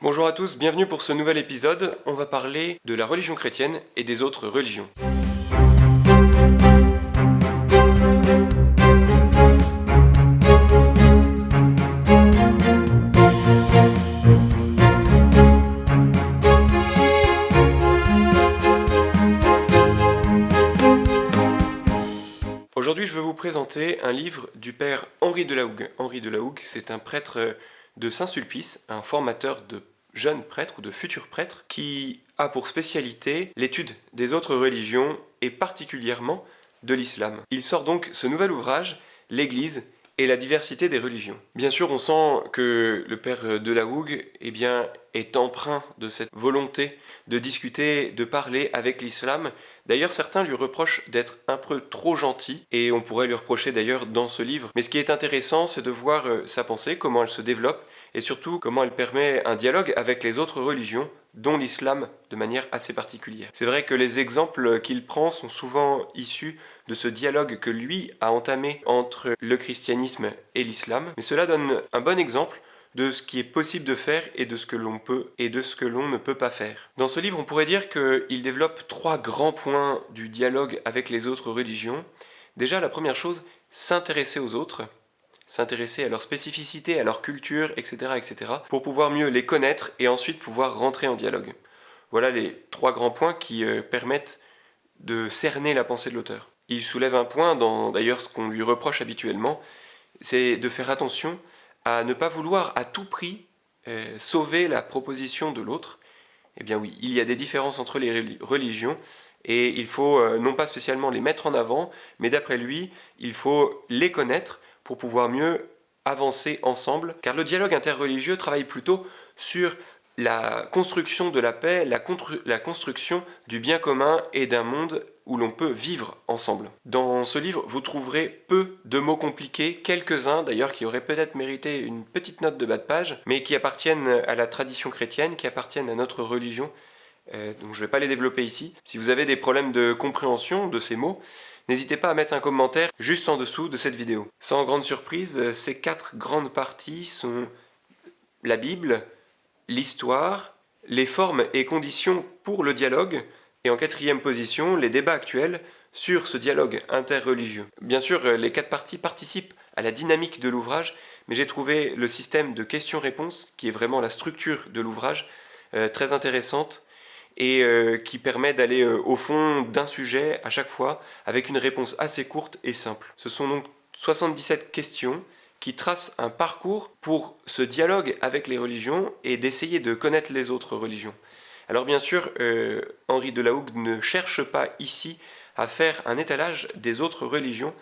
Bonjour à tous, bienvenue pour ce nouvel épisode. On va parler de la religion chrétienne et des autres religions. Aujourd'hui, je vais vous présenter un livre du père Henri de la Hougue. Henri de la Hougue, c'est un prêtre de Saint-Sulpice, un formateur de jeunes prêtres ou de futurs prêtres qui a pour spécialité l'étude des autres religions et particulièrement de l'islam. Il sort donc ce nouvel ouvrage, l'Église et la diversité des religions. Bien sûr, on sent que le père de la Hougue est empreint de cette volonté de discuter, de parler avec l'islam. D'ailleurs, certains lui reprochent d'être un peu trop gentil, et on pourrait lui reprocher d'ailleurs dans ce livre. Mais ce qui est intéressant, c'est de voir sa pensée, comment elle se développe, et surtout comment elle permet un dialogue avec les autres religions, dont l'islam de manière assez particulière. C'est vrai que les exemples qu'il prend sont souvent issus de ce dialogue que lui a entamé entre le christianisme et l'islam, mais cela donne un bon exemple de ce qui est possible de faire et de ce que l'on peut et de ce que l'on ne peut pas faire. Dans ce livre, on pourrait dire qu'il développe trois grands points du dialogue avec les autres religions. Déjà, la première chose, s'intéresser aux autres, s'intéresser à leur spécificité, à leur culture, etc., etc., pour pouvoir mieux les connaître et ensuite pouvoir rentrer en dialogue. Voilà les trois grands points qui permettent de cerner la pensée de l'auteur. Il soulève un point dans d'ailleurs ce qu'on lui reproche habituellement, c'est de faire attention à ne pas vouloir à tout prix sauver la proposition de l'autre. Eh bien oui, il y a des différences entre les religions et il faut non pas spécialement les mettre en avant, mais d'après lui, il faut les connaître pour pouvoir mieux avancer ensemble, car le dialogue interreligieux travaille plutôt sur la construction de la paix, la construction du bien commun et d'un monde où l'on peut vivre ensemble. Dans ce livre, vous trouverez peu de mots compliqués, quelques-uns d'ailleurs qui auraient peut-être mérité une petite note de bas de page, mais qui appartiennent à la tradition chrétienne, qui appartiennent à notre religion, donc je ne vais pas les développer ici. Si vous avez des problèmes de compréhension de ces mots, n'hésitez pas à mettre un commentaire juste en dessous de cette vidéo. Sans grande surprise, ces quatre grandes parties sont la Bible, l'histoire, les formes et conditions pour le dialogue, et en quatrième position, les débats actuels sur ce dialogue interreligieux. Bien sûr, les quatre parties participent à la dynamique de l'ouvrage, mais j'ai trouvé le système de questions-réponses, qui est vraiment la structure de l'ouvrage, très intéressante, et qui permet d'aller au fond d'un sujet à chaque fois, avec une réponse assez courte et simple. Ce sont donc 77 questions, qui trace un parcours pour ce dialogue avec les religions et d'essayer de connaître les autres religions. Alors bien sûr, Henri de la Hougue ne cherche pas ici à faire un étalage des autres religions,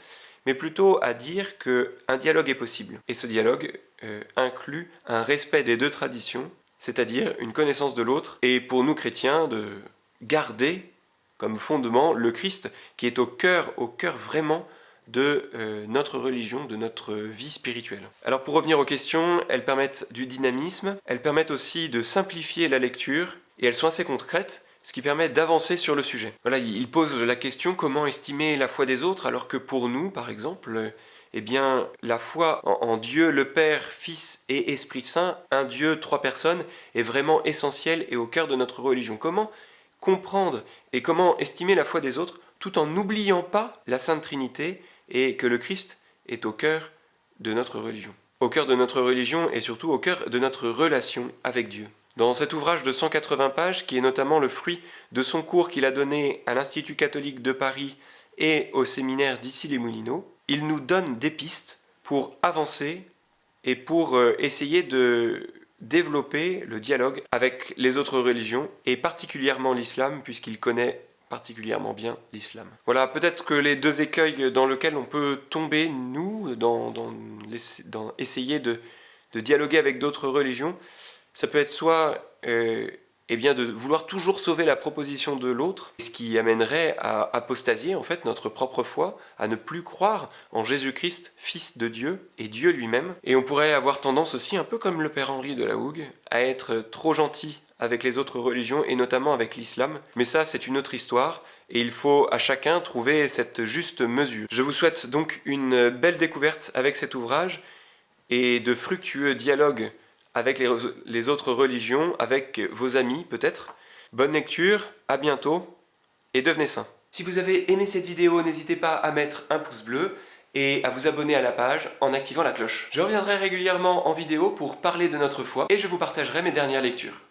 mais plutôt à dire qu'un dialogue est possible. Et ce dialogue inclut un respect des deux traditions, c'est-à-dire une connaissance de l'autre, et pour nous chrétiens, de garder comme fondement le Christ, qui est au cœur vraiment de notre religion, de notre vie spirituelle. Alors pour revenir aux questions, elles permettent du dynamisme, elles permettent aussi de simplifier la lecture, et elles sont assez concrètes, ce qui permet d'avancer sur le sujet. Voilà, il pose la question comment estimer la foi des autres, alors que pour nous, par exemple, eh bien, la foi en Dieu le Père, Fils et Esprit Saint, un Dieu, trois personnes, est vraiment essentielle et au cœur de notre religion. Comment comprendre et comment estimer la foi des autres tout en n'oubliant pas la Sainte Trinité et que le Christ est au cœur de notre religion. Au cœur de notre religion et surtout au cœur de notre relation avec Dieu. Dans cet ouvrage de 180 pages, qui est notamment le fruit de son cours qu'il a donné à l'Institut catholique de Paris et au séminaire d'Issy-les-Moulineaux, il nous donne des pistes pour avancer et pour essayer de développer le dialogue avec les autres religions et particulièrement l'islam, puisqu'il connaît particulièrement bien l'islam. Voilà, peut-être que les deux écueils dans lesquels on peut tomber, nous, dans essayer de dialoguer avec d'autres religions, ça peut être soit de vouloir toujours sauver la proposition de l'autre, ce qui amènerait à apostasier en fait notre propre foi, à ne plus croire en Jésus-Christ, Fils de Dieu et Dieu lui-même. Et on pourrait avoir tendance aussi, un peu comme le père Henri de la Hougue, à être trop gentil avec les autres religions et notamment avec l'islam. Mais ça, c'est une autre histoire et il faut à chacun trouver cette juste mesure. Je vous souhaite donc une belle découverte avec cet ouvrage et de fructueux dialogues avec les autres religions, avec vos amis peut-être. Bonne lecture, à bientôt et devenez saints. Si vous avez aimé cette vidéo, n'hésitez pas à mettre un pouce bleu et à vous abonner à la page en activant la cloche. Je reviendrai régulièrement en vidéo pour parler de notre foi et je vous partagerai mes dernières lectures.